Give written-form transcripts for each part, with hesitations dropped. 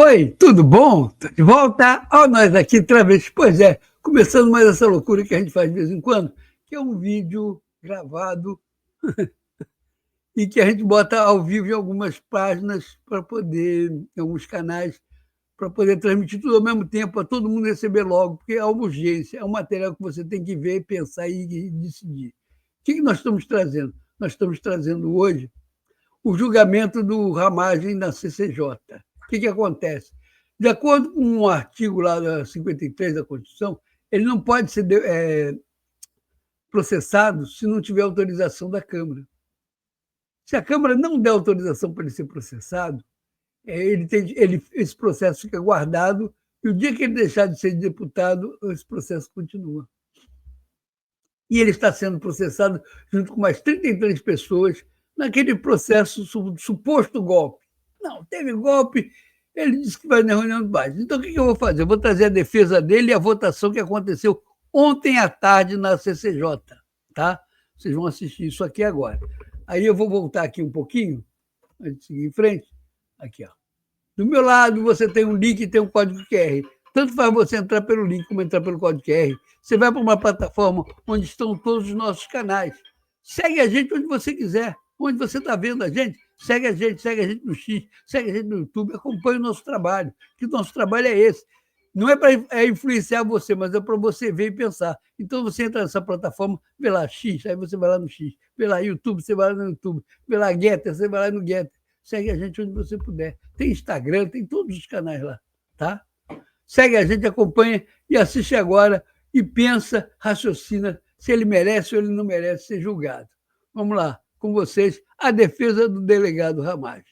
Oi, tudo bom? Tô de volta. Ó, nós aqui outra vez. Pois é, começando mais essa loucura que a gente faz de vez em quando, que é um vídeo gravado e que a gente bota ao vivo em algumas páginas para poder, em alguns canais, para poder transmitir tudo ao mesmo tempo, para todo mundo receber logo, porque é uma urgência, é um material que você tem que ver, pensar e decidir. O que nós estamos trazendo? Nós estamos trazendo hoje o julgamento do Ramagem na CCJ. O que acontece? De acordo com um artigo lá da 53 da Constituição, ele não pode ser processado se não tiver autorização da Câmara. Se a Câmara não der autorização para ele ser processado, esse processo fica guardado e o dia que ele deixar de ser deputado, esse processo continua. E ele está sendo processado junto com mais 33 pessoas naquele processo suposto golpe. Não, teve golpe, ele disse que vai na reunião de base. Então, o que eu vou fazer? Eu vou trazer a defesa dele e a votação que aconteceu ontem à tarde na CCJ. Tá? Vocês vão assistir isso aqui agora. Aí eu vou voltar aqui um pouquinho, antes de seguir em frente. Aqui, ó. Do meu lado, você tem um link e tem um código QR. Tanto faz você entrar pelo link como entrar pelo código QR. Você vai para uma plataforma onde estão todos os nossos canais. Segue a gente onde você quiser. Onde você está vendo a gente, segue a gente no X, segue a gente no YouTube, acompanhe o nosso trabalho, que o nosso trabalho é esse. Não é para influenciar você, mas é para você ver e pensar. Então, você entra nessa plataforma, vê lá X, aí você vai lá no X, vê lá YouTube, você vai lá no YouTube, vê lá Getter, você vai lá no Getter. Segue a gente onde você puder. Tem Instagram, tem todos os canais lá, tá? Segue a gente, acompanha e assiste agora e pensa, raciocina se ele merece ou ele não merece ser julgado. Vamos lá, com vocês, a defesa do delegado Ramagem.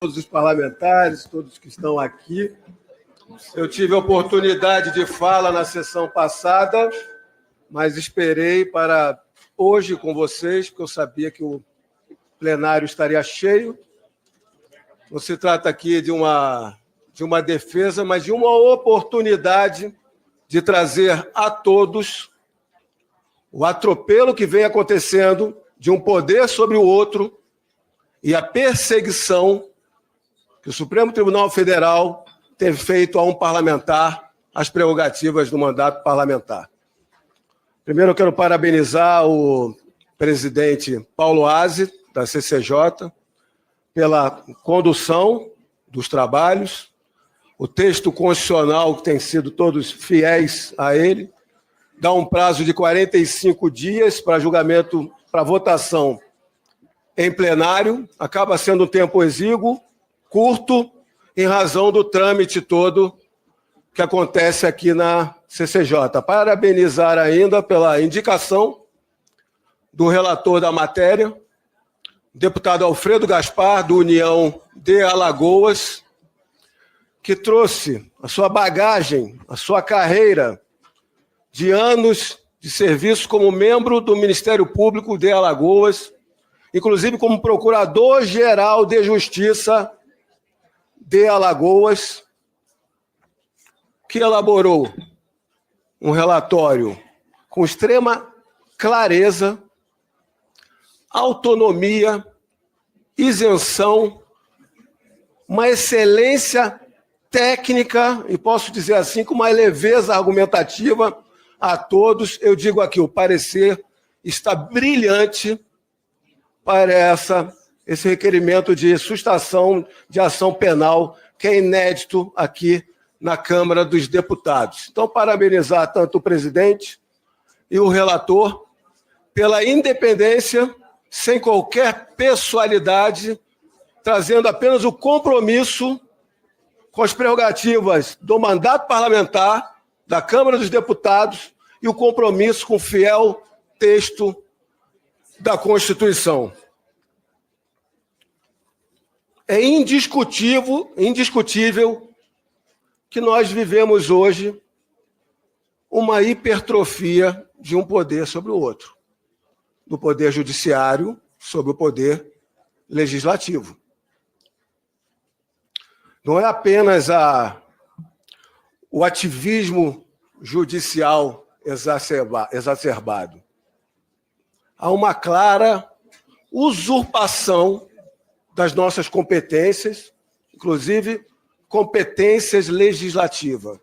Todos os parlamentares, todos que estão aqui. Eu tive a oportunidade de fala na sessão passada, mas esperei para hoje com vocês, porque eu sabia que o plenário estaria cheio. Não se trata aqui de uma defesa, mas de uma oportunidade de trazer a todos o atropelo que vem acontecendo de um poder sobre o outro e a perseguição que o Supremo Tribunal Federal teve feito a um parlamentar, as prerrogativas do mandato parlamentar. Primeiro, eu quero parabenizar o presidente Paulo Aze, da CCJ, pela condução dos trabalhos, o texto constitucional, que tem sido todos fiéis a ele, dá um prazo de 45 dias para julgamento, para votação em plenário, acaba sendo um tempo exíguo, curto, em razão do trâmite todo que acontece aqui na CCJ. Parabenizar ainda pela indicação do relator da matéria, deputado Alfredo Gaspar, do União de Alagoas, que trouxe a sua bagagem, a sua carreira de anos de serviço como membro do Ministério Público de Alagoas, inclusive como Procurador-Geral de Justiça de Alagoas, que elaborou um relatório com extrema clareza, autonomia, isenção, uma excelência técnica, e posso dizer assim, com uma leveza argumentativa a todos. Eu digo aqui, o parecer está brilhante para esse requerimento de sustação de ação penal, que é inédito aqui na Câmara dos Deputados. Então, parabenizar tanto o presidente e o relator pela independência, sem qualquer pessoalidade, trazendo apenas o compromisso com as prerrogativas do mandato parlamentar, da Câmara dos Deputados, e o compromisso com o fiel texto da Constituição. É indiscutível que nós vivemos hoje uma hipertrofia de um poder sobre o outro, do poder judiciário sobre o poder legislativo. Não é apenas o ativismo judicial exacerbado. Há uma clara usurpação das nossas competências, inclusive competências legislativas.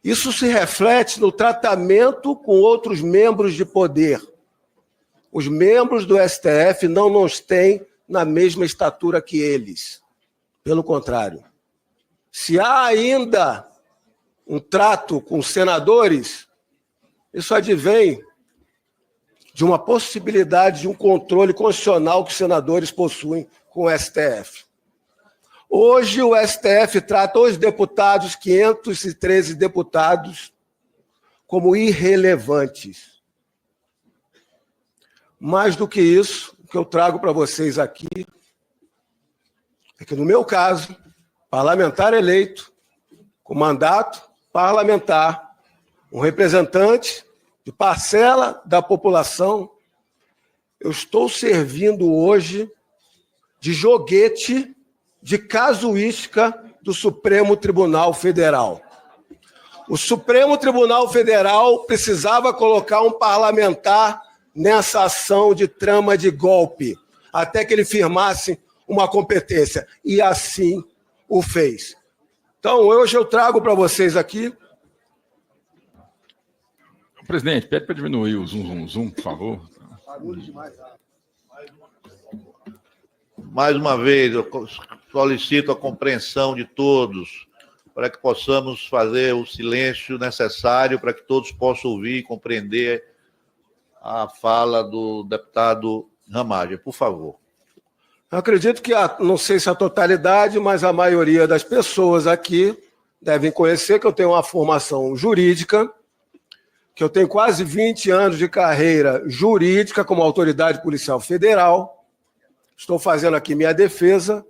Isso se reflete no tratamento com outros membros de poder. Os membros do STF não nos têm na mesma estatura que eles. Pelo contrário. Se há ainda um trato com senadores, isso advém de uma possibilidade de um controle constitucional que os senadores possuem com o STF. Hoje, o STF trata os deputados, 513 deputados, como irrelevantes. Mais do que isso, o que eu trago para vocês aqui é que, no meu caso, parlamentar eleito, com mandato parlamentar, um representante de parcela da população, eu estou servindo hoje de joguete de casuística do Supremo Tribunal Federal. O Supremo Tribunal Federal precisava colocar um parlamentar nessa ação de trama de golpe, até que ele firmasse uma competência, e assim o fez. Então, hoje eu trago para vocês aqui... Presidente, pede para diminuir o zoom, por favor. Mais uma vez, eu solicito a compreensão de todos, para que possamos fazer o silêncio necessário para que todos possam ouvir e compreender a fala do deputado Ramagem. Por favor. Eu acredito que, não sei se a totalidade, mas a maioria das pessoas aqui devem conhecer que eu tenho uma formação jurídica, que eu tenho quase 20 anos de carreira jurídica como autoridade policial federal. Estou fazendo aqui minha defesa.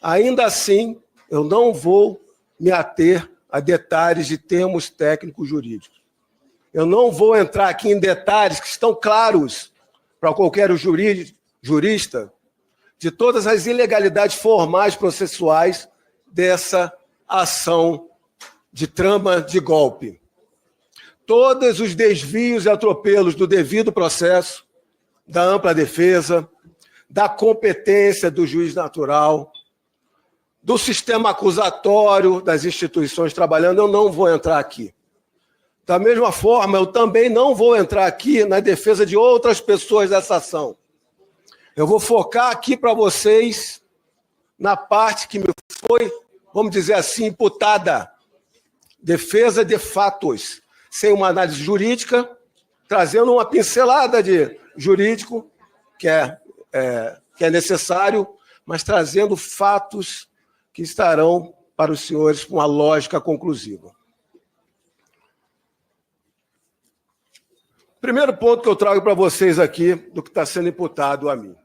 Ainda assim, eu não vou me ater a detalhes de termos técnicos jurídicos. Eu não vou entrar aqui em detalhes que estão claros para qualquer jurista de todas as ilegalidades formais processuais dessa ação de trama de golpe. Todos os desvios e atropelos do devido processo, da ampla defesa, da competência do juiz natural, do sistema acusatório das instituições trabalhando, eu não vou entrar aqui. Da mesma forma, eu também não vou entrar aqui na defesa de outras pessoas dessa ação. Eu vou focar aqui para vocês na parte que me foi, vamos dizer assim, imputada. Defesa de fatos, sem uma análise jurídica, trazendo uma pincelada de jurídico, que é necessário, mas trazendo fatos que estarão para os senhores com uma lógica conclusiva. Primeiro ponto que eu trago para vocês aqui do que está sendo imputado a mim.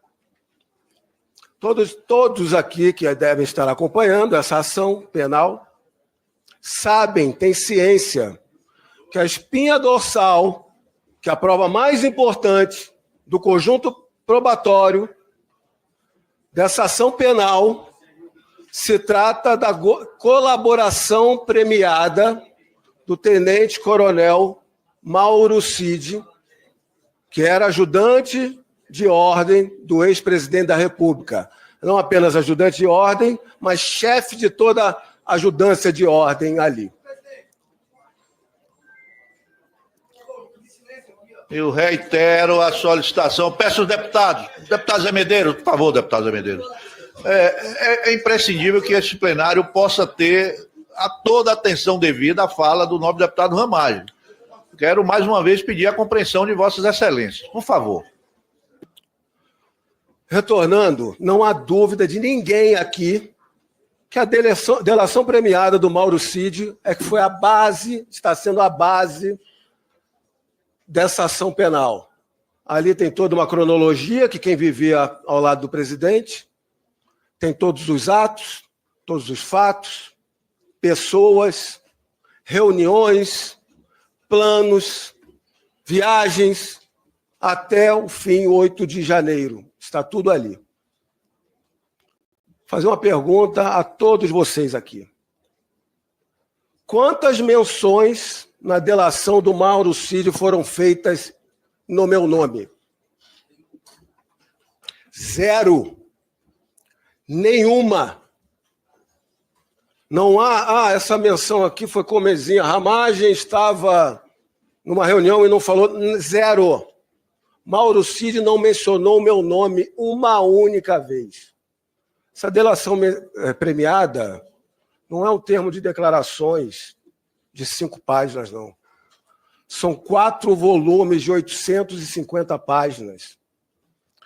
Todos aqui que devem estar acompanhando essa ação penal sabem, têm ciência, que a espinha dorsal, que é a prova mais importante do conjunto probatório dessa ação penal, se trata da colaboração premiada do tenente-coronel Mauro Cid, que era ajudante de ordem do ex-presidente da República. Não apenas ajudante de ordem, mas chefe de toda a ajudância de ordem ali. Eu reitero a solicitação. Peço aos deputados. Deputado Zé Medeiros, por favor, deputado Zé Medeiros. É imprescindível que este plenário possa ter toda a atenção devida à fala do nobre deputado Ramagem. Quero, mais uma vez, pedir a compreensão de vossas excelências. Por favor. Retornando, não há dúvida de ninguém aqui que a delação premiada do Mauro Cid é que foi a base, está sendo a base dessa ação penal. Ali tem toda uma cronologia que quem vivia ao lado do presidente, tem todos os atos, todos os fatos, pessoas, reuniões, planos, viagens, até o fim, 8 de janeiro. Está tudo ali. Vou fazer uma pergunta a todos vocês aqui. Quantas menções na delação do Mauro Cid foram feitas no meu nome? 0. Nenhuma. Não há, essa menção aqui foi comezinha. Ramagem estava numa reunião e não falou, zero. Mauro Cid não mencionou o meu nome uma única vez. Essa delação premiada não é um termo de declarações de 5 páginas, não. São 4 volumes de 850 páginas.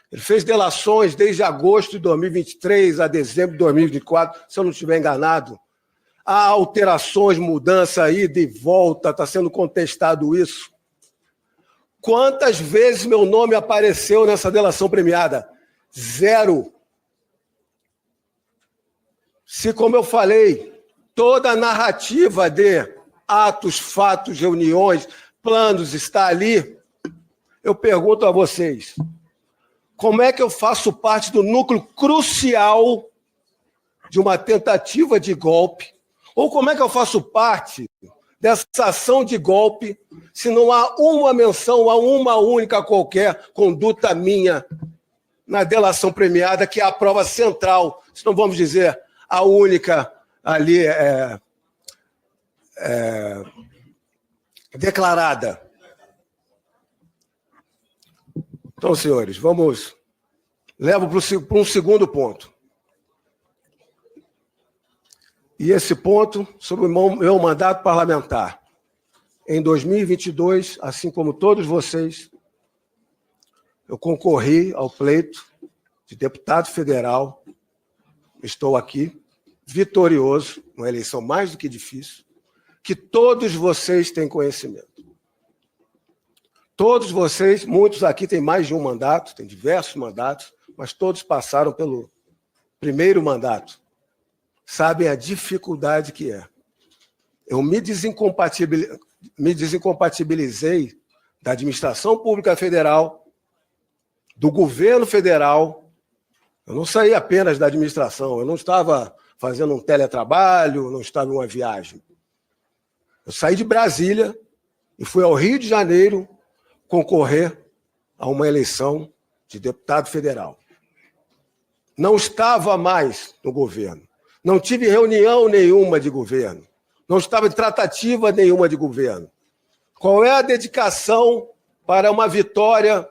Ele fez delações desde agosto de 2023 a dezembro de 2024, se eu não estiver enganado. Há alterações, mudança, ida e volta, está sendo contestado isso. Quantas vezes meu nome apareceu nessa delação premiada? 0. Se, como eu falei, toda a narrativa de atos, fatos, reuniões, planos está ali, eu pergunto a vocês, como é que eu faço parte do núcleo crucial de uma tentativa de golpe? Ou como é que eu faço parte dessa ação de golpe se não há uma menção a uma única qualquer conduta minha na delação premiada, que é a prova central, se não vamos dizer a única ali declarada? Então, senhores, levo para um segundo ponto. E esse ponto sobre o meu mandato parlamentar. Em 2022, assim como todos vocês, eu concorri ao pleito de deputado federal. Estou aqui, vitorioso, uma eleição mais do que difícil, que todos vocês têm conhecimento. Todos vocês, muitos aqui têm mais de um mandato, têm diversos mandatos, mas todos passaram pelo primeiro mandato. Sabem a dificuldade que é. Eu me desincompatibilizei da administração pública federal, do governo federal. Eu não saí apenas da administração, eu não estava fazendo um teletrabalho, não estava em uma viagem. Eu saí de Brasília e fui ao Rio de Janeiro concorrer a uma eleição de deputado federal. Não estava mais no governo. Não tive reunião nenhuma de governo. Não estava em tratativa nenhuma de governo. Qual é a dedicação para uma vitória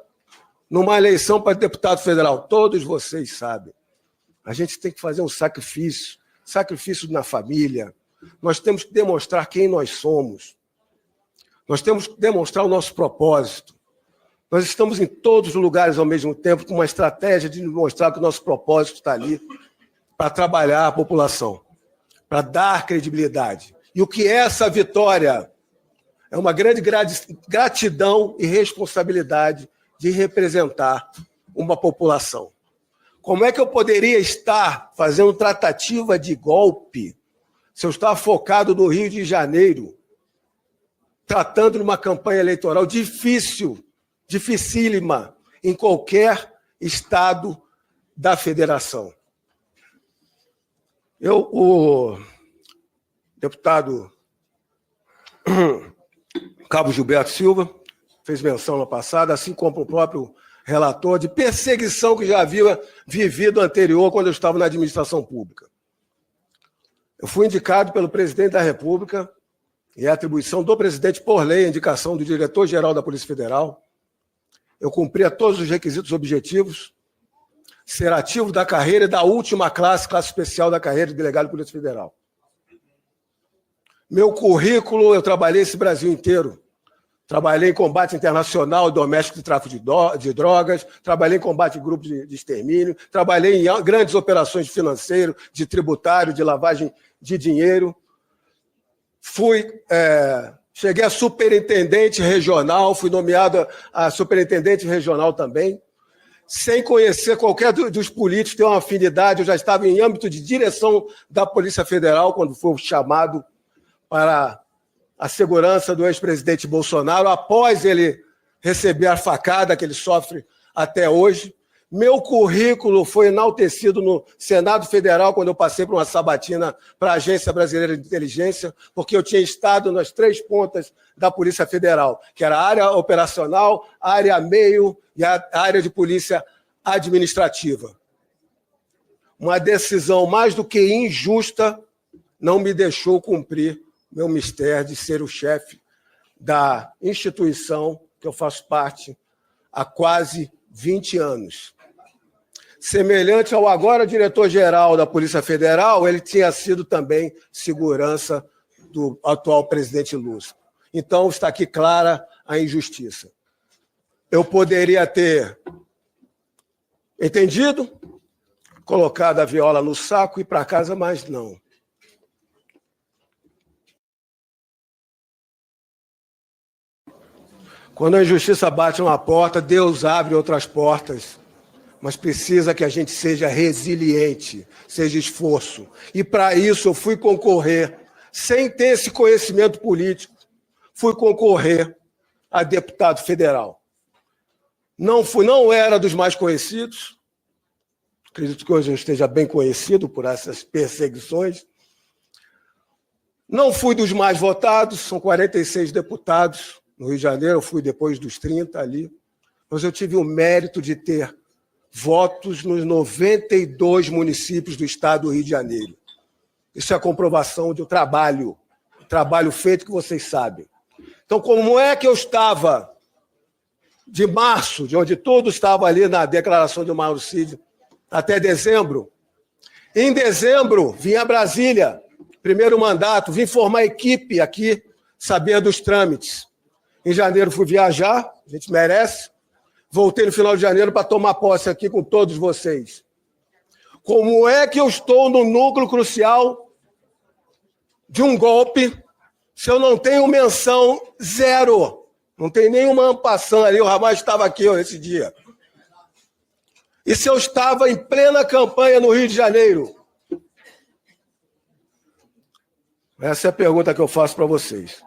numa eleição para deputado federal? Todos vocês sabem. A gente tem que fazer um sacrifício na família. Nós temos que demonstrar quem nós somos. Nós temos que demonstrar o nosso propósito. Nós estamos em todos os lugares ao mesmo tempo, com uma estratégia de mostrar que o nosso propósito está ali para trabalhar a população, para dar credibilidade. E o que é essa vitória? É uma grande gratidão e responsabilidade de representar uma população. Como é que eu poderia estar fazendo tratativa de golpe se eu estava focado no Rio de Janeiro, tratando de uma campanha eleitoral dificílima, em qualquer estado da federação? O deputado Cabo Gilberto Silva fez menção na passada, assim como o próprio relator, de perseguição que já havia vivido anterior, quando eu estava na administração pública. Eu fui indicado pelo presidente da República, e é atribuição do presidente por lei, a indicação do diretor-geral da Polícia Federal. Eu cumpria todos os requisitos objetivos, ser ativo da carreira e da última classe especial da carreira de delegado de Polícia Federal. Meu currículo, eu trabalhei esse Brasil inteiro. Trabalhei em combate internacional doméstico de tráfico de drogas, trabalhei em combate em grupos de extermínio, trabalhei em grandes operações de financeiro, de tributário, de lavagem de dinheiro. Cheguei a superintendente regional, fui nomeado a superintendente regional também, sem conhecer qualquer dos políticos, ter uma afinidade. Eu já estava em âmbito de direção da Polícia Federal, quando foi chamado para a segurança do ex-presidente Bolsonaro, após ele receber a facada que ele sofre até hoje. Meu currículo foi enaltecido no Senado Federal, quando eu passei por uma sabatina para a Agência Brasileira de Inteligência, porque eu tinha estado nas 3 pontas da Polícia Federal, que era a área operacional, a área meio e a área de polícia administrativa. uma decisão mais do que injusta não me deixou cumprir meu mistério de ser o chefe da instituição que eu faço parte há quase 20 anos. Semelhante ao agora diretor-geral da Polícia Federal, ele tinha sido também segurança do atual presidente Lula. Então, está aqui clara a injustiça. Eu poderia ter entendido, colocado a viola no saco e ir para casa, mas não. Quando a injustiça bate uma porta, Deus abre outras portas. Mas precisa que a gente seja resiliente, seja esforço. E para isso eu fui concorrer, sem ter esse conhecimento político, fui concorrer a deputado federal. Não era dos mais conhecidos, acredito que hoje eu esteja bem conhecido por essas perseguições. Não fui dos mais votados, são 46 deputados no Rio de Janeiro, eu fui depois dos 30 ali, mas eu tive o mérito de ter votos nos 92 municípios do estado do Rio de Janeiro. Isso é a comprovação do trabalho feito que vocês sabem. Então, como é que eu estava de março, de onde tudo estava ali na declaração de Mauro Cid, até dezembro? Em dezembro, vim a Brasília, primeiro mandato, vim formar equipe aqui, saber dos trâmites. Em janeiro fui viajar, a gente merece. Voltei no final de janeiro para tomar posse aqui com todos vocês. Como é que eu estou no núcleo crucial de um golpe se eu não tenho menção zero? Não tem nenhuma passando ali, o Ramais estava aqui esse dia. E se eu estava em plena campanha no Rio de Janeiro? Essa é a pergunta que eu faço para vocês.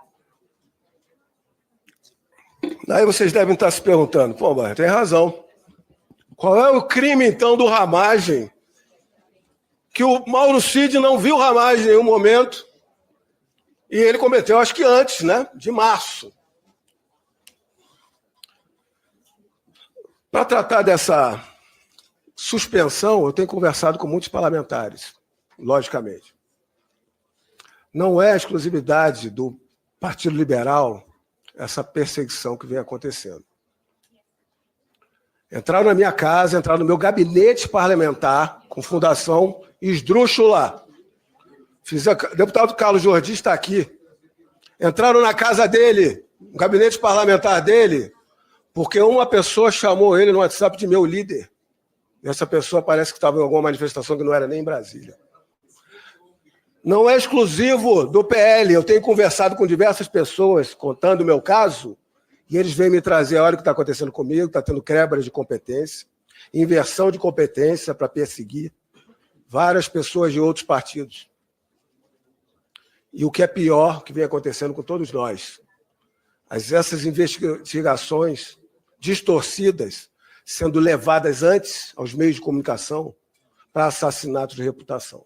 Daí vocês devem estar se perguntando, pô, mas tem razão. Qual é o crime, então, do Ramagem? Que o Mauro Cid não viu Ramagem em nenhum momento e ele cometeu, acho que antes, né? De março. Para tratar dessa suspensão, eu tenho conversado com muitos parlamentares, logicamente. Não é exclusividade do Partido Liberal essa perseguição que vem acontecendo. Entraram na minha casa, entraram no meu gabinete parlamentar, com fundação esdrúxula. O deputado Carlos Jordi está aqui. Entraram na casa dele, no gabinete parlamentar dele, porque uma pessoa chamou ele no WhatsApp de meu líder. E essa pessoa parece que estava em alguma manifestação que não era nem em Brasília. Não é exclusivo do PL. Eu tenho conversado com diversas pessoas, contando o meu caso, e eles vêm me trazer, olha o que está acontecendo comigo, está tendo quebra de competência, inversão de competência para perseguir várias pessoas de outros partidos. E o que é pior, que vem acontecendo com todos nós, essas investigações distorcidas sendo levadas antes aos meios de comunicação para assassinatos de reputação.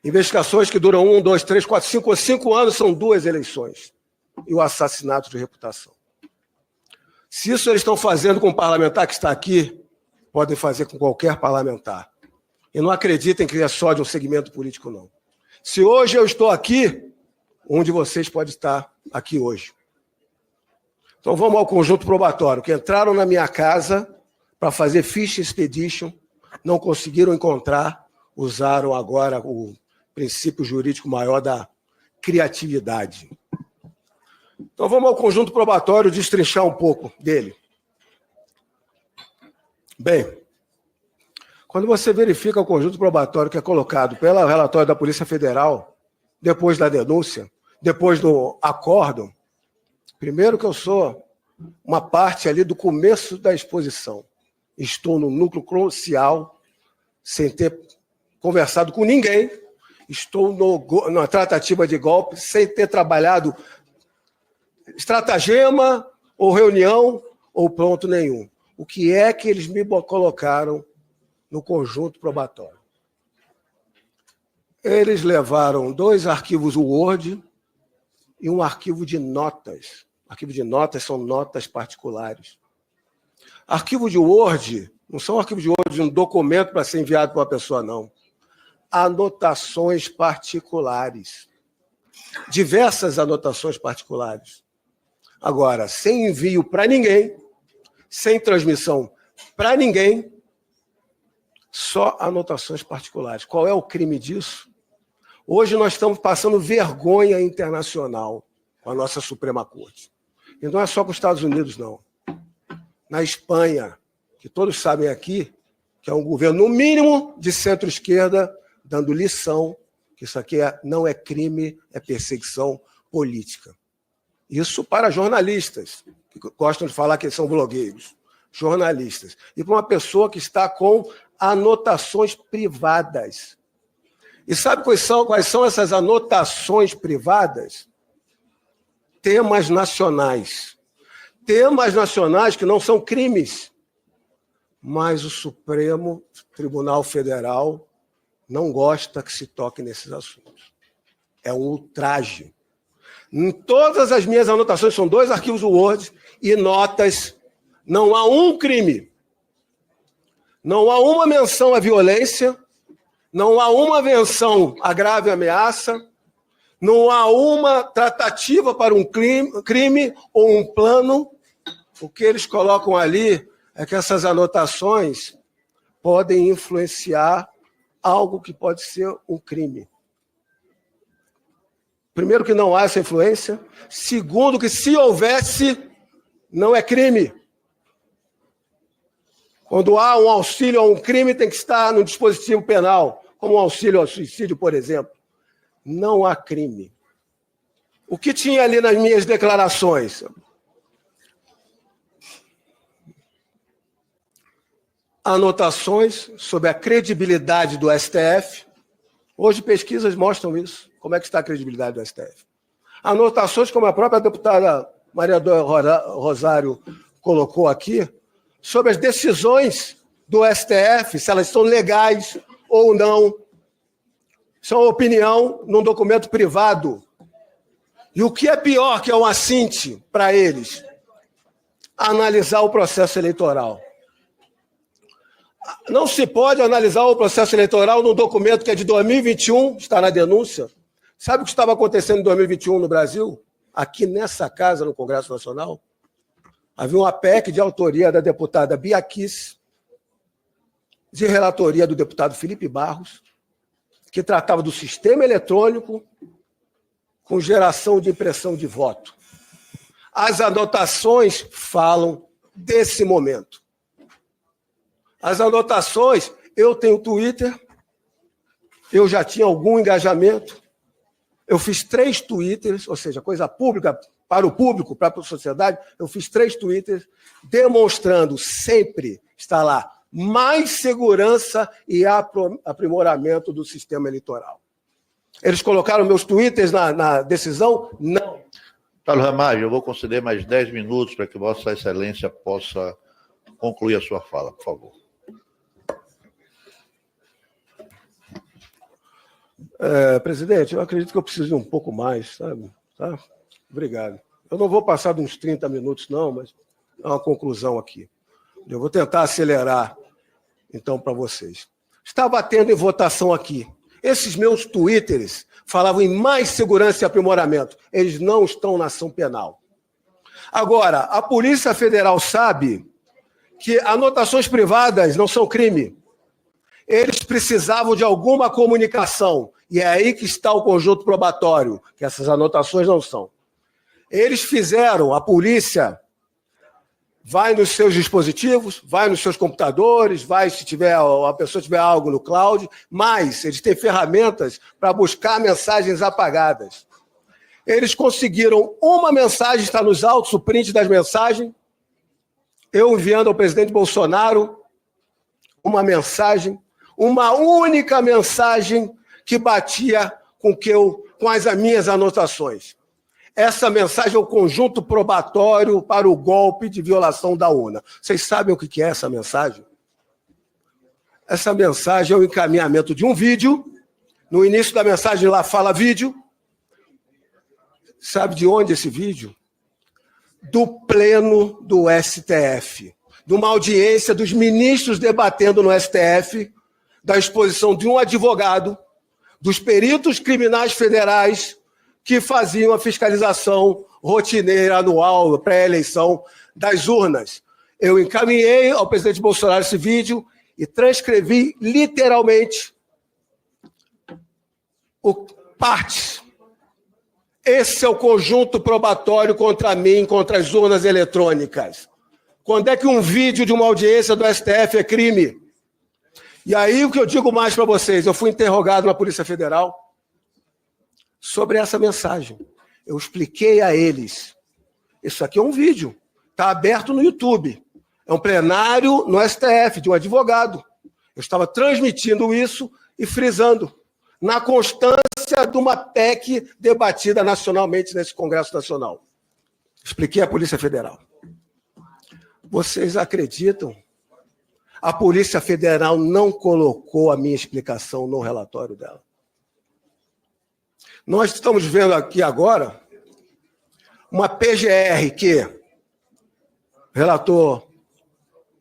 Investigações que duram 1, 2, 3, 4, 5 anos, são 2 eleições. E o assassinato de reputação. Se isso eles estão fazendo com o parlamentar que está aqui, podem fazer com qualquer parlamentar. E não acreditem que é só de um segmento político, não. Se hoje eu estou aqui, um de vocês pode estar aqui hoje. Então vamos ao conjunto probatório, que entraram na minha casa para fazer ficha expedition, não conseguiram encontrar, usaram agora o princípio jurídico maior da criatividade. Então vamos ao conjunto probatório, destrinchar um pouco dele. Bem, quando você verifica o conjunto probatório que é colocado pelo relatório da Polícia Federal, depois da denúncia, depois do acórdão, primeiro que eu sou uma parte ali do começo da exposição. Estou no núcleo crucial, sem ter conversado com ninguém, estou na tratativa de golpe, sem ter trabalhado estratagema ou reunião ou ponto nenhum. O que é que eles me colocaram no conjunto probatório? Eles levaram 2 arquivos Word e um arquivo de notas. Arquivo de notas são notas particulares. Arquivo de Word, Não são arquivos de Word de um documento para ser enviado para uma pessoa, não. Anotações particulares. Diversas anotações particulares. Agora, sem envio para ninguém, sem transmissão para ninguém, só anotações particulares. Qual é o crime disso? Hoje nós estamos passando vergonha internacional com a nossa Suprema Corte. E não é só com os Estados Unidos, não. Na Espanha, que todos sabem aqui, que é um governo, no mínimo, de centro-esquerda, dando lição que isso aqui não é crime, é perseguição política. Isso para jornalistas, que gostam de falar que eles são blogueiros. Jornalistas. E para uma pessoa que está com anotações privadas. E sabe quais são essas anotações privadas? Temas nacionais. Temas nacionais que não são crimes, mas o Supremo Tribunal Federal não gosta que se toque nesses assuntos. É um ultraje. Em todas as minhas anotações, são 2 arquivos Word e notas, não há um crime, não há uma menção à violência, não há uma menção à grave ameaça, não há uma tratativa para um crime ou um plano. O que eles colocam ali é que essas anotações podem influenciar algo que pode ser um crime. Primeiro, que não há essa influência. Segundo, que se houvesse, não é crime. Quando há um auxílio a um crime, tem que estar no dispositivo penal, como um auxílio ao suicídio, por exemplo. Não há crime. O que tinha ali nas minhas declarações? Anotações sobre a credibilidade do STF. Hoje pesquisas mostram isso. Como é que está a credibilidade do STF? Anotações, como a própria deputada Maria do Rosário colocou aqui, sobre as decisões do STF, se elas são legais ou não. Isso é uma opinião num documento privado. E o que é pior, que é um assinte para eles? Analisar o processo eleitoral. Não se pode analisar o processo eleitoral num documento que é de 2021, está na denúncia. Sabe o que estava acontecendo em 2021 no Brasil? Aqui nessa casa, no Congresso Nacional, havia uma PEC de autoria da deputada Bia Kicis, de relatoria do deputado Felipe Barros, que tratava do sistema eletrônico com geração de impressão de voto. As anotações falam desse momento. As anotações, eu tenho Twitter, eu já tinha algum engajamento, eu fiz 3 Twitters, ou seja, coisa pública, para o público, para a sociedade, eu fiz 3 Twitters demonstrando sempre, está lá, mais segurança e aprimoramento do sistema eleitoral. Eles colocaram meus Twitters na decisão? Não. Carlos Ramagem, eu vou conceder mais 10 minutos para que Vossa Excelência possa concluir a sua fala, por favor. Presidente, eu acredito que eu preciso de um pouco mais, sabe? Tá? Obrigado. Eu não vou passar de uns 30 minutos, não, mas é uma conclusão aqui. Eu vou tentar acelerar, então, para vocês. Está batendo em votação aqui. Esses meus Twitters falavam em mais segurança e aprimoramento. Eles não estão na ação penal. Agora, a Polícia Federal sabe que anotações privadas não são crime. Eles precisavam de alguma comunicação. E é aí que está o conjunto probatório, que essas anotações não são. Eles fizeram, a polícia vai nos seus dispositivos, vai nos seus computadores, vai se a pessoa tiver algo no cloud, mas eles têm ferramentas para buscar mensagens apagadas. Eles conseguiram uma mensagem, está nos autos, o print das mensagens, eu enviando ao presidente Bolsonaro uma mensagem, uma única mensagem que batia com as minhas anotações. Essa mensagem é o conjunto probatório para o golpe de violação da urna. Vocês sabem o que é essa mensagem? Essa mensagem é o encaminhamento de um vídeo. No início da mensagem lá fala vídeo. Sabe de onde esse vídeo? Do pleno do STF. de uma audiência dos ministros debatendo no STF, da exposição de um advogado, dos peritos criminais federais que faziam a fiscalização rotineira anual, pré-eleição das urnas. Eu encaminhei ao presidente Bolsonaro esse vídeo e transcrevi literalmente partes. Esse é o conjunto probatório contra mim, contra as urnas eletrônicas. Quando é que um vídeo de uma audiência do STF é crime? E aí o que eu digo mais para vocês, eu fui interrogado na Polícia Federal sobre essa mensagem. Eu expliquei a eles, isso aqui é um vídeo, está aberto no YouTube. É um plenário no STF de um advogado. Eu estava transmitindo isso e frisando, na constância de uma PEC debatida nacionalmente nesse Congresso Nacional. Expliquei à Polícia Federal. Vocês acreditam? A Polícia Federal não colocou a minha explicação no relatório dela. Nós estamos vendo aqui agora uma PGR que relator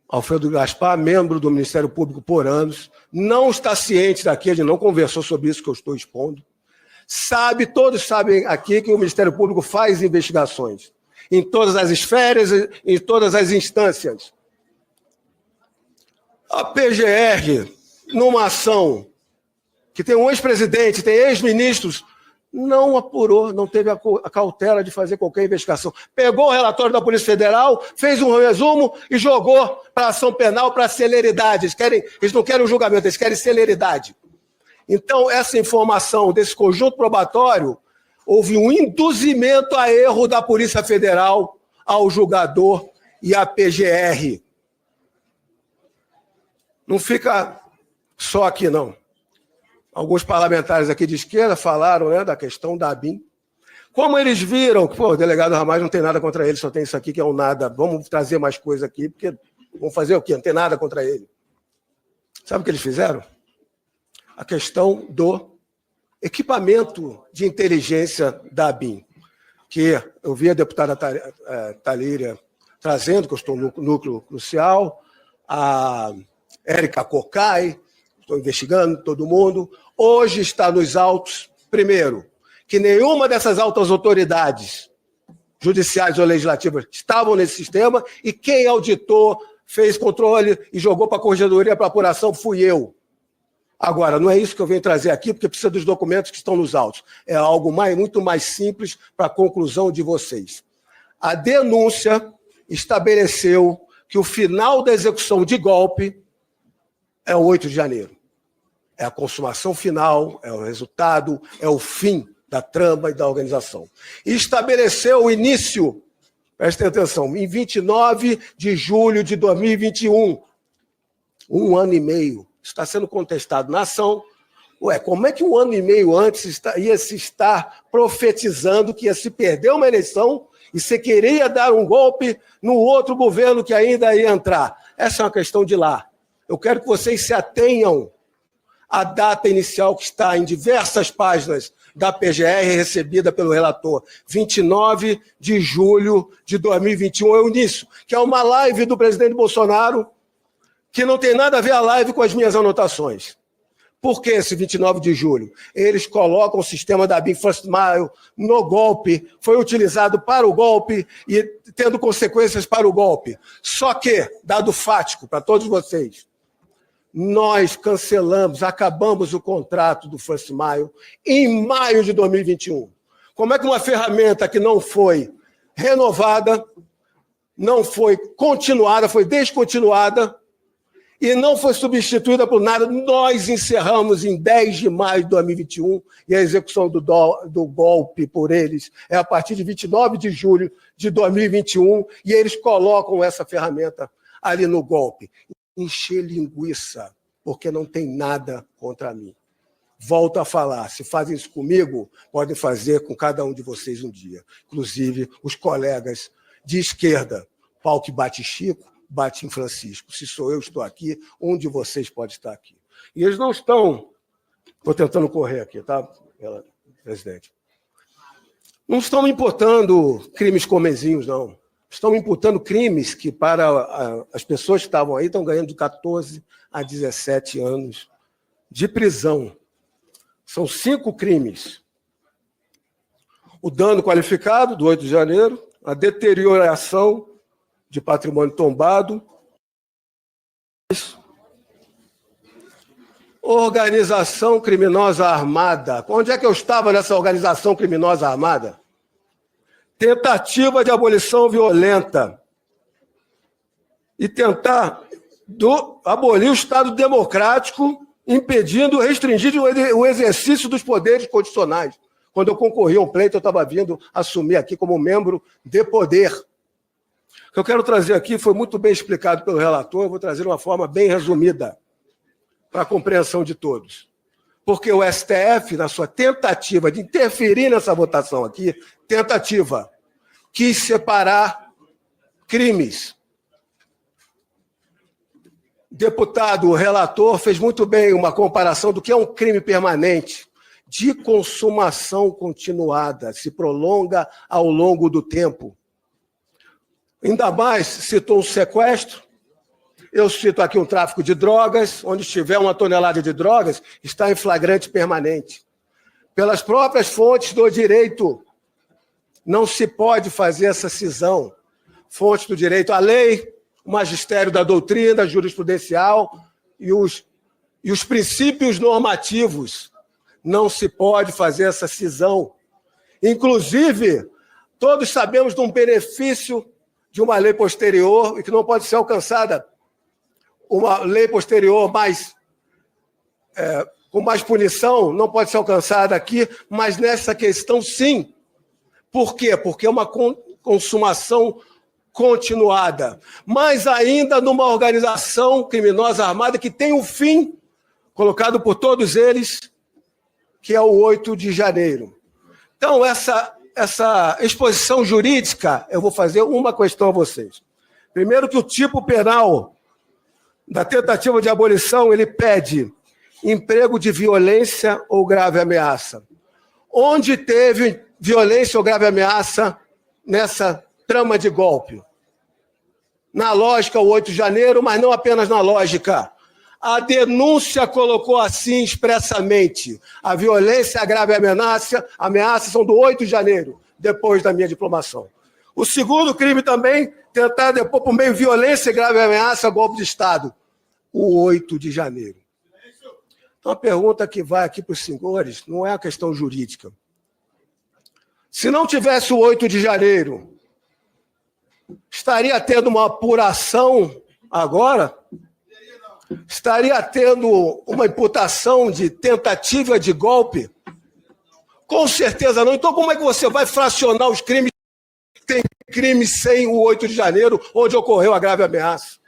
Alfredo Gaspar, membro do Ministério Público por anos, não está ciente daquilo, ele não conversou sobre isso que eu estou expondo. Todos sabem aqui que o Ministério Público faz investigações em todas as esferas, em todas as instâncias. A PGR, numa ação que tem um ex-presidente, tem ex-ministros, não apurou, não teve a cautela de fazer qualquer investigação. Pegou o relatório da Polícia Federal, fez um resumo e jogou para a ação penal para celeridade. Eles não querem um julgamento, eles querem celeridade. Então, essa informação desse conjunto probatório, houve um induzimento a erro da Polícia Federal ao julgador e à PGR. Não fica só aqui, não. Alguns parlamentares aqui de esquerda falaram, né, da questão da ABIN. Como eles viram que o delegado Ramais não tem nada contra ele, só tem isso aqui que é um nada. Vamos trazer mais coisa aqui, porque vamos fazer o quê? Não tem nada contra ele. Sabe o que eles fizeram? A questão do equipamento de inteligência da ABIN, que eu vi a deputada Talíria trazendo, que eu estou no núcleo crucial, a Érica Cocai, estou investigando todo mundo. Hoje está nos autos, primeiro, que nenhuma dessas altas autoridades judiciais ou legislativas estavam nesse sistema e quem auditou, fez controle e jogou para a Corregedoria para apuração fui eu. Agora, não é isso que eu venho trazer aqui, porque precisa dos documentos que estão nos autos. É algo muito mais simples para a conclusão de vocês. A denúncia estabeleceu que o final da execução de golpe é o 8 de janeiro. É a consumação final, é o resultado, é o fim da trama e da organização. E estabeleceu o início, prestem atenção, em 29 de julho de 2021. Um ano e meio. Está sendo contestado na ação. Como é que um ano e meio antes ia se estar profetizando que ia se perder uma eleição e se queria dar um golpe no outro governo que ainda ia entrar? Essa é uma questão de lá. Eu quero que vocês se atenham à data inicial que está em diversas páginas da PGR recebida pelo relator. 29 de julho de 2021 é o início, que é uma live do presidente Bolsonaro que não tem nada a ver a live com as minhas anotações. Por que esse 29 de julho? Eles colocam o sistema da BIM First Mile no golpe, foi utilizado para o golpe e tendo consequências para o golpe. Só que, dado fático para todos vocês, nós cancelamos, acabamos o contrato do First Mile em maio de 2021. Como é que uma ferramenta que não foi renovada, não foi continuada, foi descontinuada, e não foi substituída por nada, nós encerramos em 10 de maio de 2021 e a execução do golpe por eles é a partir de 29 de julho de 2021 e eles colocam essa ferramenta ali no golpe. Encher linguiça, porque não tem nada contra mim. Volto a falar, se fazem isso comigo, podem fazer com cada um de vocês um dia. Inclusive os colegas de esquerda, pau que bate Chico, bate em Francisco. Se sou eu, estou aqui, um de vocês pode estar aqui. E eles não estão... Estou tentando correr aqui, tá, presidente? Não estão importando crimes comezinhos, não. estão imputando crimes que, para as pessoas que estavam aí, estão ganhando de 14 a 17 anos de prisão. São 5 crimes. O dano qualificado, do 8 de janeiro, a deterioração de patrimônio tombado, organização criminosa armada. Onde é que eu estava nessa organização criminosa armada? Tentativa de abolição violenta e tentar abolir o Estado democrático, impedindo, restringindo o exercício dos poderes constitucionais. Quando eu concorri a um pleito, eu estava vindo assumir aqui como membro de poder. O que eu quero trazer aqui foi muito bem explicado pelo relator, eu vou trazer de uma forma bem resumida, para a compreensão de todos. Porque o STF, na sua tentativa de interferir nessa votação aqui, quis separar crimes. O deputado, o relator, fez muito bem uma comparação do que é um crime permanente, de consumação continuada, se prolonga ao longo do tempo. Ainda mais, citou um sequestro, eu cito aqui um tráfico de drogas, onde estiver 1 tonelada de drogas, está em flagrante permanente. Pelas próprias fontes do direito, não se pode fazer essa cisão. Fontes do direito, a lei, o magistério da doutrina jurisprudencial e os princípios normativos. Não se pode fazer essa cisão. Inclusive, todos sabemos de um benefício de uma lei posterior e que não pode ser alcançada. Uma lei posterior com mais punição não pode ser alcançada aqui, mas nessa questão, sim. Por quê? Porque é uma consumação continuada. Mas ainda numa organização criminosa armada que tem um fim colocado por todos eles, que é o 8 de janeiro. Então, essa exposição jurídica, eu vou fazer uma questão a vocês. Primeiro, que o tipo penal da tentativa de abolição, ele pede emprego de violência ou grave ameaça. Onde teve violência ou grave ameaça nessa trama de golpe? Na lógica, o 8 de janeiro, mas não apenas na lógica. A denúncia colocou assim expressamente. A violência e a grave ameaça são do 8 de janeiro, depois da minha diplomação. O segundo crime também, tentar depor por meio de violência e grave ameaça, golpe de Estado. O 8 de janeiro. Então, a pergunta que vai aqui para os senhores não é a questão jurídica. Se não tivesse o 8 de janeiro, estaria tendo uma apuração agora? Estaria tendo uma imputação de tentativa de golpe? Com certeza não. Então, como é que você vai fracionar os crimes? Tem crimes sem o 8 de janeiro, onde ocorreu a grave ameaça.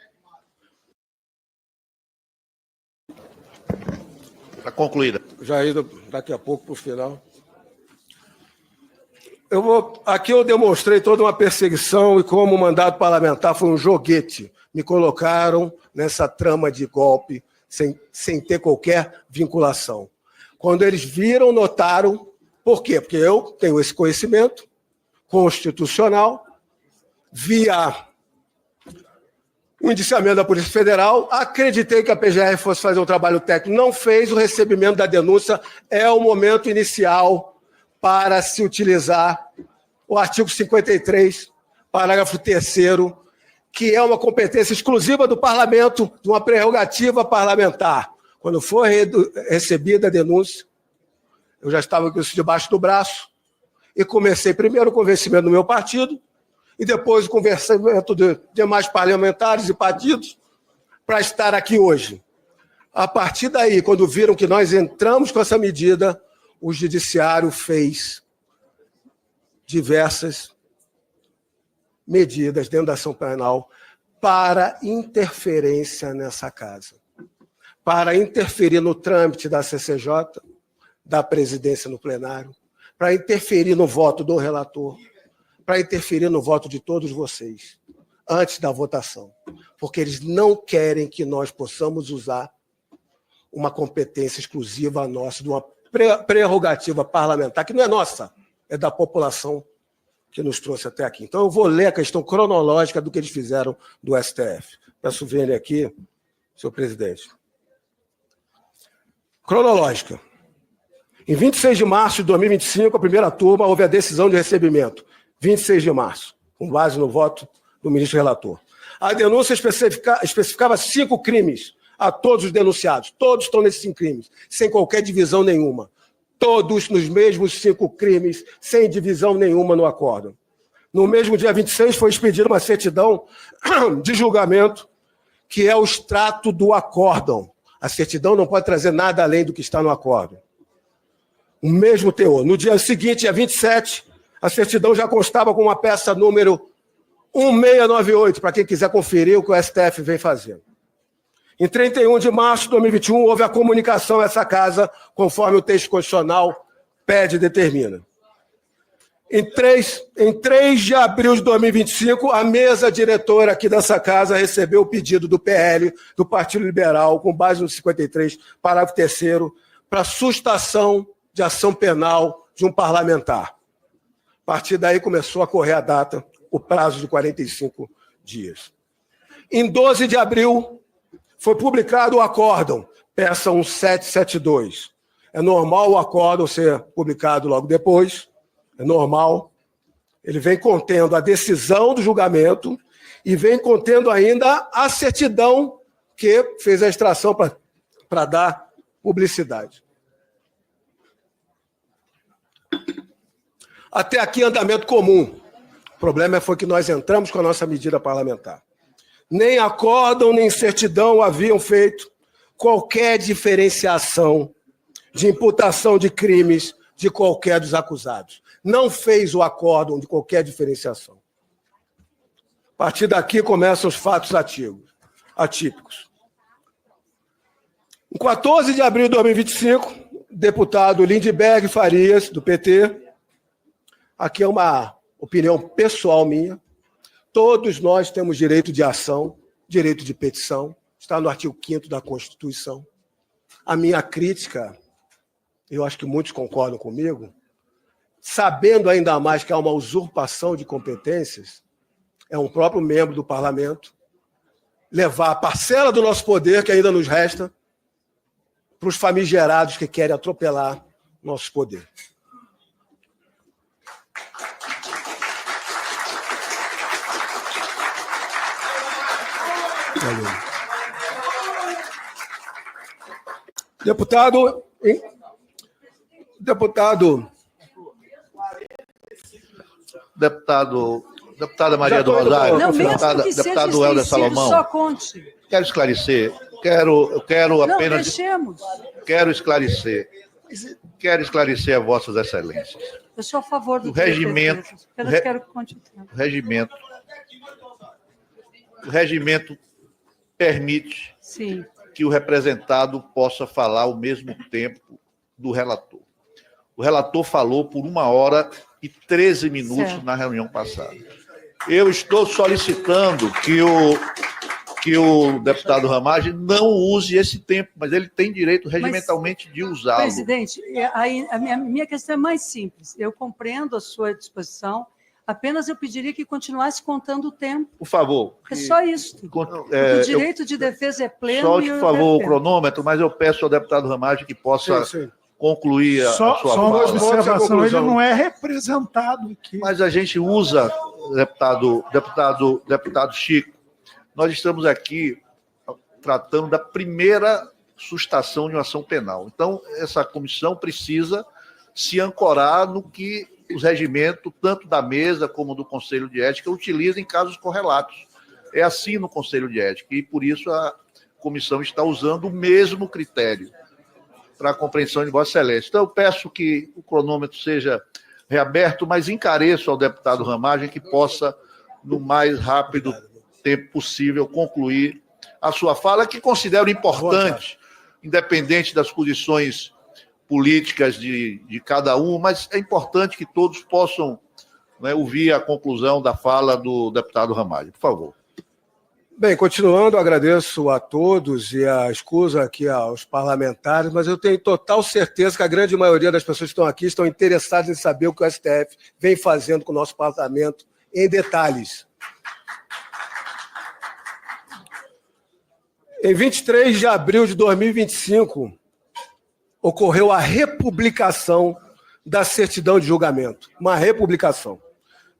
Está concluída. Já indo daqui a pouco para o final. Aqui eu demonstrei toda uma perseguição e como o mandato parlamentar foi um joguete. Me colocaram nessa trama de golpe sem ter qualquer vinculação. Quando eles viram, notaram. Por quê? Porque eu tenho esse conhecimento constitucional via o indiciamento da Polícia Federal, acreditei que a PGR fosse fazer um trabalho técnico, não fez. O recebimento da denúncia é o momento inicial para se utilizar o artigo 53, parágrafo 3º, que é uma competência exclusiva do parlamento, de uma prerrogativa parlamentar. Quando for recebida a denúncia, eu já estava com isso debaixo do braço e comecei primeiro o convencimento do meu partido e depois o convencimento de demais parlamentares e partidos para estar aqui hoje. A partir daí, quando viram que nós entramos com essa medida, o Judiciário fez diversas medidas dentro da ação penal para interferência nessa casa, para interferir no trâmite da CCJ, da presidência no plenário, para interferir no voto do relator, para interferir no voto de todos vocês, antes da votação, porque eles não querem que nós possamos usar uma competência exclusiva nossa, de uma prerrogativa parlamentar, que não é nossa, é da população que nos trouxe até aqui. Então, eu vou ler a questão cronológica do que eles fizeram do STF. Peço ver ele aqui, senhor presidente. Cronológica. Em 26 de março de 2025, a primeira turma, houve a decisão de recebimento. 26 de março, com base no voto do ministro relator. A denúncia especificava 5 crimes a todos os denunciados. Todos estão nesses 5 crimes, sem qualquer divisão nenhuma. Todos nos mesmos 5 crimes, sem divisão nenhuma no acórdão. No mesmo dia 26, foi expedida uma certidão de julgamento, que é o extrato do acórdão. A certidão não pode trazer nada além do que está no acórdão. O mesmo teor. No dia seguinte, dia 27, a certidão já constava com uma peça número 1698, para quem quiser conferir o que o STF vem fazendo. Em 31 de março de 2021, houve a comunicação a essa casa, conforme o texto constitucional pede e determina. Em 3 de abril de 2025, a mesa diretora aqui dessa casa recebeu o pedido do PL, do Partido Liberal, com base no 53, parágrafo 3º, para sustação de ação penal de um parlamentar. A partir daí começou a correr a data, o prazo de 45 dias. Em 12 de abril, foi publicado o acórdão, peça 1772. É normal o acórdão ser publicado logo depois, é normal. Ele vem contendo a decisão do julgamento e vem contendo ainda a certidão que fez a extração para dar publicidade. Até aqui, andamento comum. O problema foi que nós entramos com a nossa medida parlamentar. Nem acórdão, nem certidão haviam feito qualquer diferenciação de imputação de crimes de qualquer dos acusados. Não fez o acórdão de qualquer diferenciação. A partir daqui começam os fatos atípicos. Em 14 de abril de 2025, deputado Lindbergh Farias, do PT, aqui é uma opinião pessoal minha, todos nós temos direito de ação, direito de petição, está no artigo 5º da Constituição. A minha crítica, eu acho que muitos concordam comigo, sabendo ainda mais que há uma usurpação de competências, é um próprio membro do parlamento levar a parcela do nosso poder, que ainda nos resta, para os famigerados que querem atropelar nosso poder. Deputada Maria do Rosário, deputado Helder Salomão, só conte. Quero esclarecer, quero apenas... Deixemos. Quero esclarecer a vossas excelências. Eu sou a favor do regimento. Apenas quero que conte o tempo. O regimento permite Sim. que o representado possa falar ao mesmo tempo do relator. O relator falou por 1h13 certo. Na reunião passada. Eu estou solicitando que o deputado Ramagem não use esse tempo, mas ele tem direito regimentalmente de usá-lo. Presidente, a minha questão é mais simples. Eu compreendo a sua disposição, apenas eu pediria que continuasse contando o tempo. Por favor. É só isso. O direito de defesa é pleno. Solte, por favor, o cronômetro, mas eu peço ao deputado Ramagem que possa concluir a sua fala. Só uma observação, ele não é representado aqui. Mas a gente usa, deputado Chico, nós estamos aqui tratando da primeira sustação de uma ação penal. Então, essa comissão precisa se ancorar no que os regimentos, tanto da mesa como do Conselho de Ética, utilizam em casos correlatos. É assim no Conselho de Ética, e por isso a comissão está usando o mesmo critério para a compreensão de Vossa Excelência. Então, eu peço que o cronômetro seja reaberto, mas encareço ao deputado Ramagem que possa, no mais rápido tempo possível, concluir a sua fala, que considero importante, independente das posições políticas de cada um, mas é importante que todos possam, né, ouvir a conclusão da fala do deputado Ramagem. Por favor. Bem, continuando, agradeço a todos e a escusa aqui aos parlamentares, mas eu tenho total certeza que a grande maioria das pessoas que estão aqui estão interessadas em saber o que o STF vem fazendo com o nosso parlamento em detalhes. Em 23 de abril de 2025, ocorreu a republicação da certidão de julgamento. Uma republicação.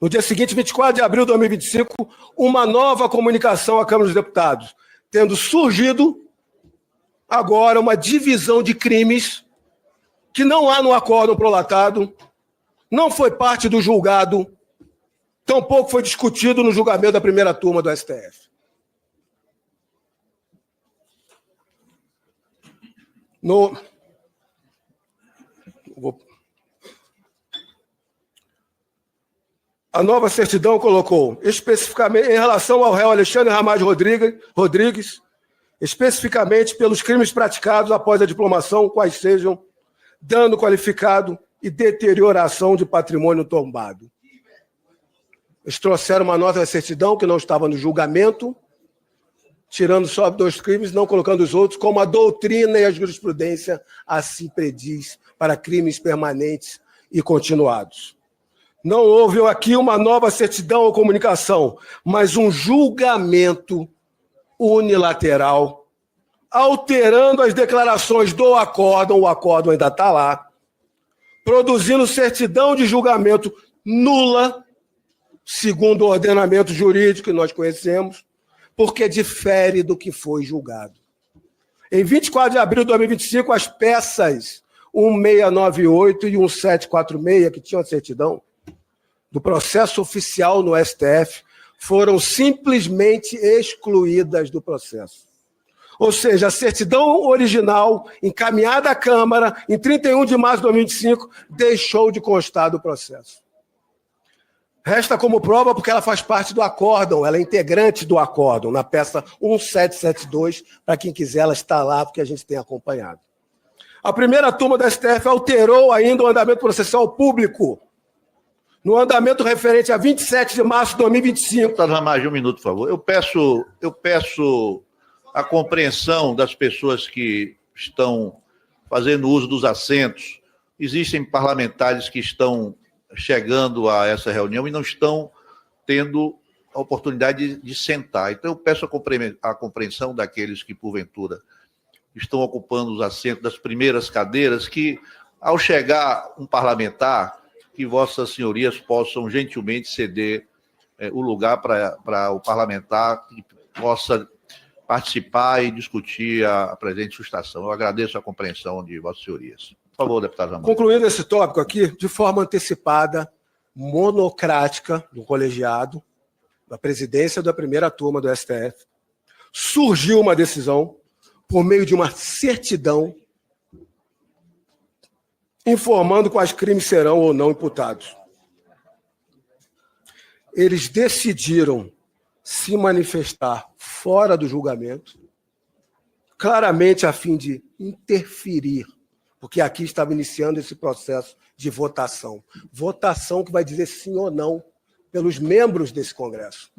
No dia seguinte, 24 de abril de 2025, uma nova comunicação à Câmara dos Deputados, tendo surgido agora uma divisão de crimes que não há no acórdão prolatado, não foi parte do julgado, tampouco foi discutido no julgamento da primeira turma do STF. A nova certidão colocou, especificamente, em relação ao réu Alexandre Ramage Rodrigues, especificamente pelos crimes praticados após a diplomação, quais sejam dano qualificado e deterioração de patrimônio tombado. Eles trouxeram uma nova certidão que não estava no julgamento, tirando só 2 crimes, não colocando os outros, como a doutrina e a jurisprudência assim prediz para crimes permanentes e continuados. Não houve aqui uma nova certidão ou comunicação, mas um julgamento unilateral, alterando as declarações do acórdão, o acórdão ainda está lá, produzindo certidão de julgamento nula, segundo o ordenamento jurídico que nós conhecemos, porque difere do que foi julgado. Em 24 de abril de 2025, as peças 1698 e 1746, que tinham a certidão do processo oficial no STF, foram simplesmente excluídas do processo. Ou seja, a certidão original, encaminhada à Câmara, em 31 de março de 2025, deixou de constar do processo. Resta como prova porque ela faz parte do acórdão, ela é integrante do acórdão, na peça 1772, para quem quiser, ela está lá, porque a gente tem acompanhado. A primeira turma do STF alterou ainda o andamento processual público, no andamento referente a 27 de março de 2025. Deputado Ramage, um minuto, por favor. Eu peço a compreensão das pessoas que estão fazendo uso dos assentos. Existem parlamentares que estão chegando a essa reunião e não estão tendo a oportunidade de sentar. Então, eu peço a compreensão daqueles que, porventura, estão ocupando os assentos das primeiras cadeiras, que, ao chegar um parlamentar, que vossas senhorias possam gentilmente ceder o lugar para o parlamentar que possa participar e discutir a presente sustação. Eu agradeço a compreensão de vossas senhorias. Por favor, deputado Ramage. Concluindo esse tópico aqui, de forma antecipada, monocrática, do colegiado, da presidência da primeira turma do STF, surgiu uma decisão por meio de uma certidão informando quais crimes serão ou não imputados. Eles decidiram se manifestar fora do julgamento, claramente a fim de interferir, porque aqui estava iniciando esse processo de votação. Votação que vai dizer sim ou não pelos membros desse Congresso.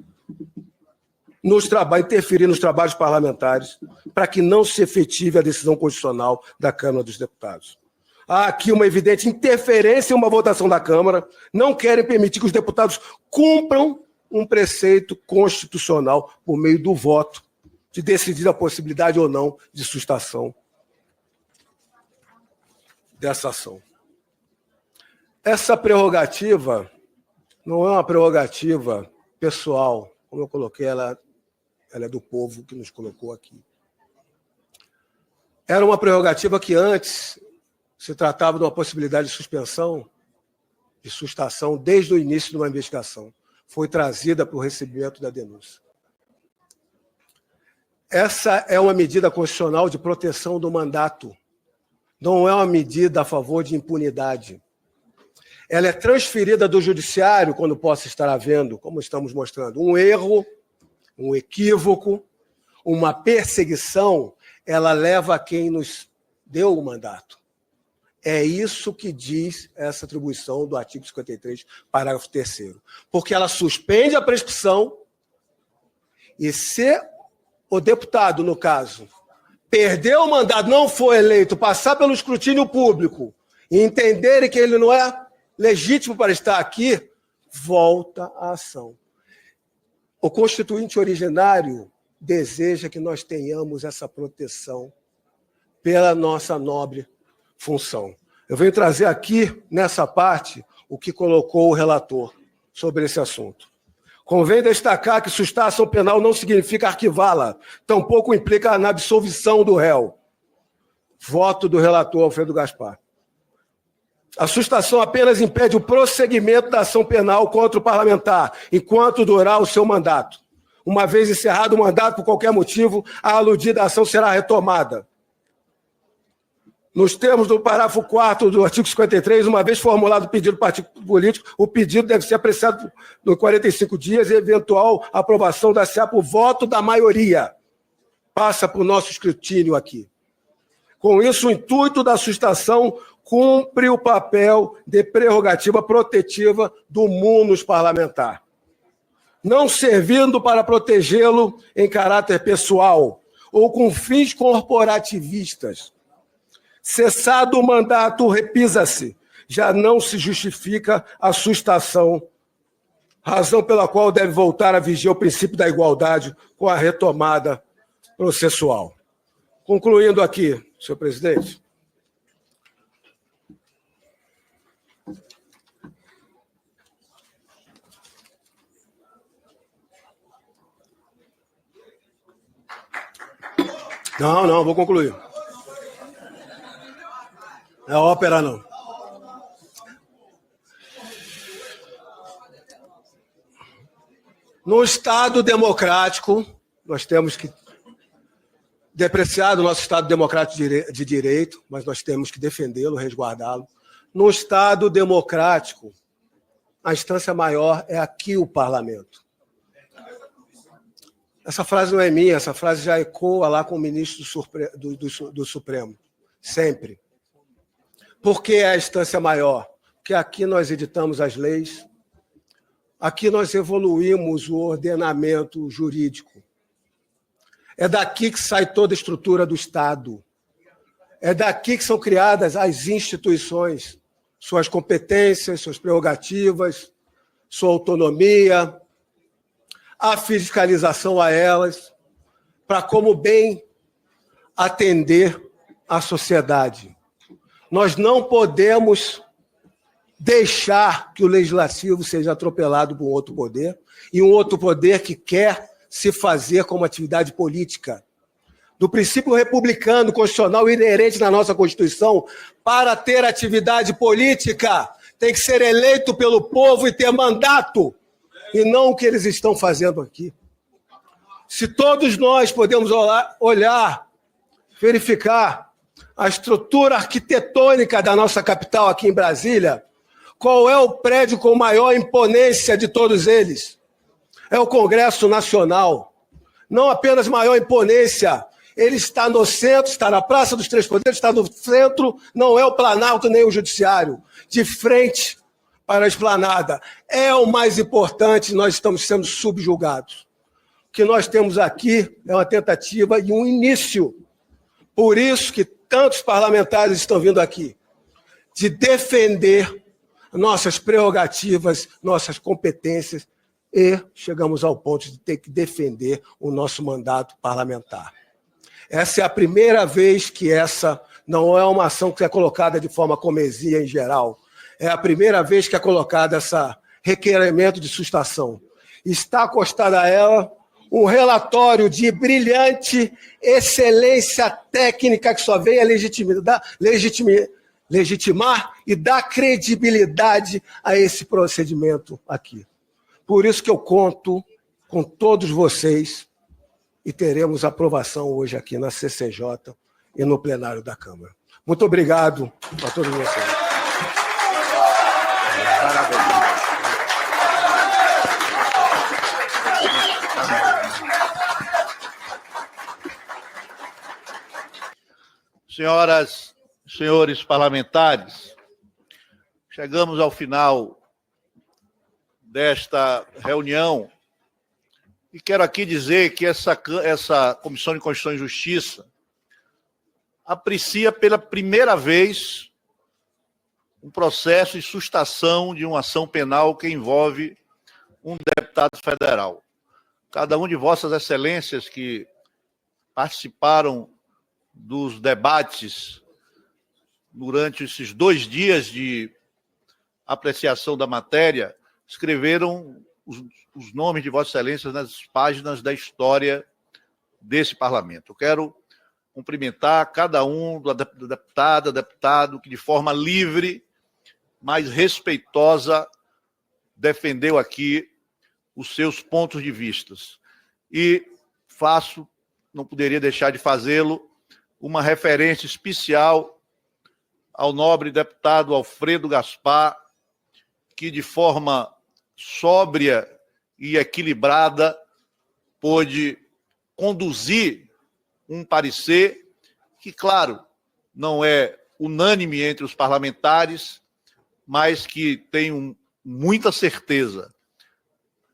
Interferir nos trabalhos parlamentares para que não se efetive a decisão constitucional da Câmara dos Deputados. Há aqui uma evidente interferência em uma votação da Câmara, não querem permitir que os deputados cumpram um preceito constitucional por meio do voto, de decidir a possibilidade ou não de sustação dessa ação. Essa prerrogativa não é uma prerrogativa pessoal, como eu coloquei, ela é do povo que nos colocou aqui. Era uma prerrogativa que antes se tratava de uma possibilidade de suspensão, de sustação, desde o início de uma investigação. Foi trazida para o recebimento da denúncia. Essa é uma medida constitucional de proteção do mandato. Não é uma medida a favor de impunidade. Ela é transferida do judiciário quando possa estar havendo, como estamos mostrando, um erro, um equívoco, uma perseguição, ela leva a quem nos deu o mandato. É isso que diz essa atribuição do artigo 53, parágrafo 3º. Porque ela suspende a prescrição E se o deputado, no caso, perder o mandato, não for eleito, passar pelo escrutínio público e entenderem que ele não é legítimo para estar aqui, volta à ação. O constituinte originário deseja que nós tenhamos essa proteção pela nossa nobre função. Eu venho trazer aqui, nessa parte, o que colocou o relator sobre esse assunto. Convém destacar que sustação penal não significa arquivá-la, tampouco implica na absolvição do réu. Voto do relator Alfredo Gaspar. A sustação apenas impede o prosseguimento da ação penal contra o parlamentar, enquanto durar o seu mandato. Uma vez encerrado o mandato, por qualquer motivo, a aludida ação será retomada. Nos termos do parágrafo 4º do artigo 53, uma vez formulado o pedido do partido político, o pedido deve ser apreciado em 45 dias e eventual aprovação da SEA por voto da maioria. Passa para o nosso escrutínio aqui. Com isso, o intuito da sustação cumpre o papel de prerrogativa protetiva do munus parlamentar, não servindo para protegê-lo em caráter pessoal ou com fins corporativistas. Cessado o mandato, repisa-se, já não se justifica a sustação, razão pela qual deve voltar a vigiar o princípio da igualdade com a retomada processual. Concluindo aqui, senhor presidente, Não, vou concluir. É ópera, não. No Estado democrático, nós temos que depreciar o nosso Estado democrático de direito, mas nós temos que defendê-lo, resguardá-lo. No Estado democrático, a instância maior é aqui o parlamento. Essa frase não é minha, essa frase já ecoa lá com o ministro do Supremo, sempre. Por que é a instância maior? Porque aqui nós editamos as leis, aqui nós evoluímos o ordenamento jurídico. É daqui que sai toda a estrutura do Estado. É daqui que são criadas as instituições, suas competências, suas prerrogativas, sua autonomia, a fiscalização a elas, para como bem atender a sociedade. Nós não podemos deixar que o legislativo seja atropelado por um outro poder, e um outro poder que quer se fazer como atividade política. Do princípio republicano, constitucional inerente na nossa Constituição, para ter atividade política, tem que ser eleito pelo povo e ter mandato, e não o que eles estão fazendo aqui. Se todos nós podemos olhar, verificar a estrutura arquitetônica da nossa capital aqui em Brasília, qual é o prédio com maior imponência de todos eles? É o Congresso Nacional. Não apenas maior imponência, ele está no centro, está na Praça dos Três Poderes, está no centro, não é o Planalto nem o Judiciário, de frente para a esplanada. É o mais importante, nós estamos sendo subjugados. O que nós temos aqui é uma tentativa e um início. Por isso que tantos parlamentares estão vindo aqui, de defender nossas prerrogativas, nossas competências, e chegamos ao ponto de ter que defender o nosso mandato parlamentar. Essa é a primeira vez que essa não é uma ação que é colocada de forma comezinha em geral. É a primeira vez que é colocado esse requerimento de sustação. Está acostado a ela um relatório de brilhante excelência técnica que só vem a legitimar e dar credibilidade a esse procedimento aqui. Por isso que eu conto com todos vocês e teremos aprovação hoje aqui na CCJ e no plenário da Câmara. Muito obrigado a todos vocês. Parabéns. Senhoras, senhores parlamentares, chegamos ao final desta reunião E quero aqui dizer que essa Comissão de Constituição e Justiça aprecia pela primeira vez um processo de sustação de uma ação penal que envolve um deputado federal. Cada um de vossas excelências que participaram dos debates durante esses 2 dias de apreciação da matéria, escreveram os nomes de vossas excelências nas páginas da história desse parlamento. Eu quero cumprimentar cada um do deputado que de forma livre, mas respeitosa, defendeu aqui os seus pontos de vista. E não poderia deixar de fazê-lo, uma referência especial ao nobre deputado Alfredo Gaspar, que de forma sóbria e equilibrada pôde conduzir um parecer que, claro, não é unânime entre os parlamentares, mas que tenho muita certeza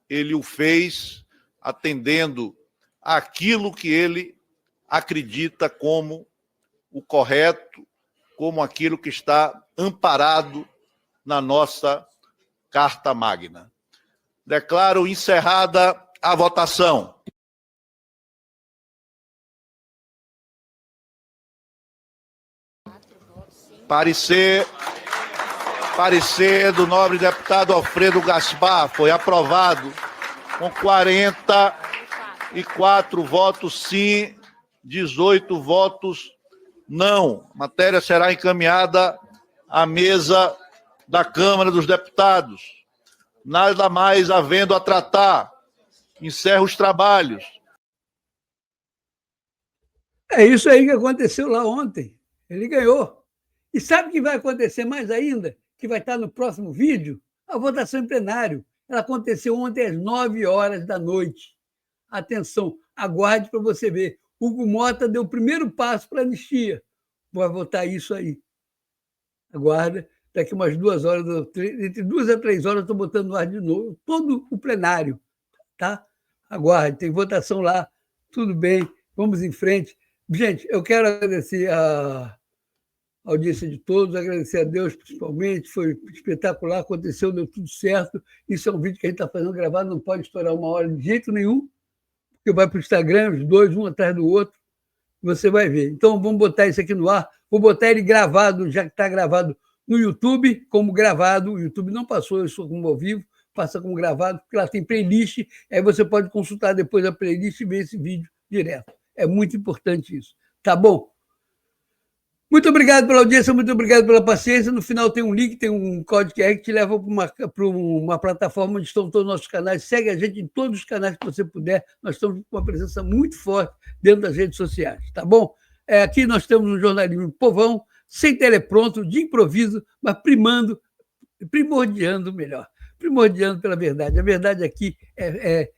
ele o fez atendendo àquilo que ele acredita como o correto, como aquilo que está amparado na nossa Carta Magna. Declaro encerrada a votação. Parecer do nobre deputado Alfredo Gaspar foi aprovado com 44 votos sim, 18 votos não. A matéria será encaminhada à mesa da Câmara dos Deputados. Nada mais havendo a tratar. Encerro os trabalhos. É isso aí que aconteceu lá ontem. Ele ganhou. E sabe o que vai acontecer mais ainda? Que vai estar no próximo vídeo? A votação em plenário. Ela aconteceu ontem às 9h. Atenção, aguarde para você ver. Hugo Mota deu o primeiro passo para a anistia. Vai votar isso aí. Aguarda. Daqui umas 2 horas, entre 2 a 3 horas, eu estou botando no ar de novo todo o plenário. Tá? Aguarde, tem votação lá. Tudo bem, vamos em frente. Gente, eu quero agradecer a audiência de todos, agradecer a Deus principalmente, foi espetacular, aconteceu, deu tudo certo. Isso é um vídeo que a gente está fazendo gravado, não pode estourar 1 hora de jeito nenhum, porque vai para o Instagram, os dois, um atrás do outro, você vai ver. Então, vamos botar isso aqui no ar, vou botar ele gravado, já que está gravado no YouTube, como gravado, o YouTube não passou, eu sou como ao vivo, passa como gravado, porque lá tem playlist, aí você pode consultar depois a playlist e ver esse vídeo direto. É muito importante isso. Tá bom? Muito obrigado pela audiência, muito obrigado pela paciência. No final tem um link, tem um código QR que te leva para uma plataforma onde estão todos os nossos canais. Segue a gente em todos os canais que você puder. Nós estamos com uma presença muito forte dentro das redes sociais, tá bom? Aqui nós temos um jornalismo povão, sem telepronto, de improviso, mas primordiando pela verdade. A verdade aqui é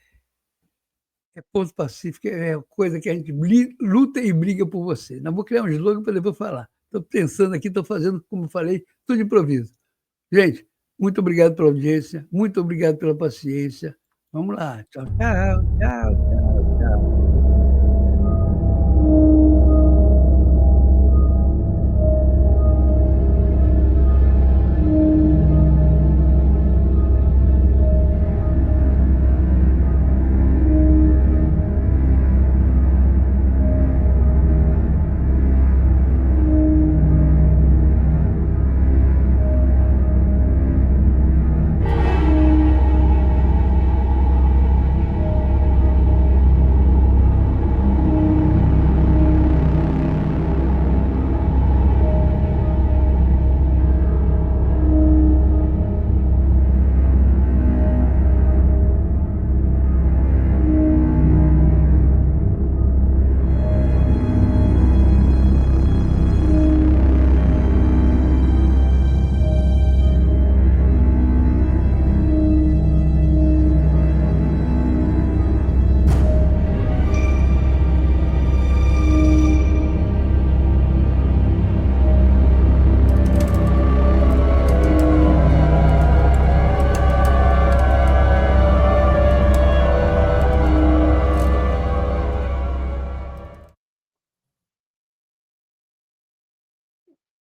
ponto pacífico, é coisa que a gente luta e briga por você. Não vou criar um slogan para depois falar. Estou pensando aqui, estou fazendo, como falei, tudo de improviso. Gente, muito obrigado pela audiência, muito obrigado pela paciência. Vamos lá. Tchau, tchau, tchau.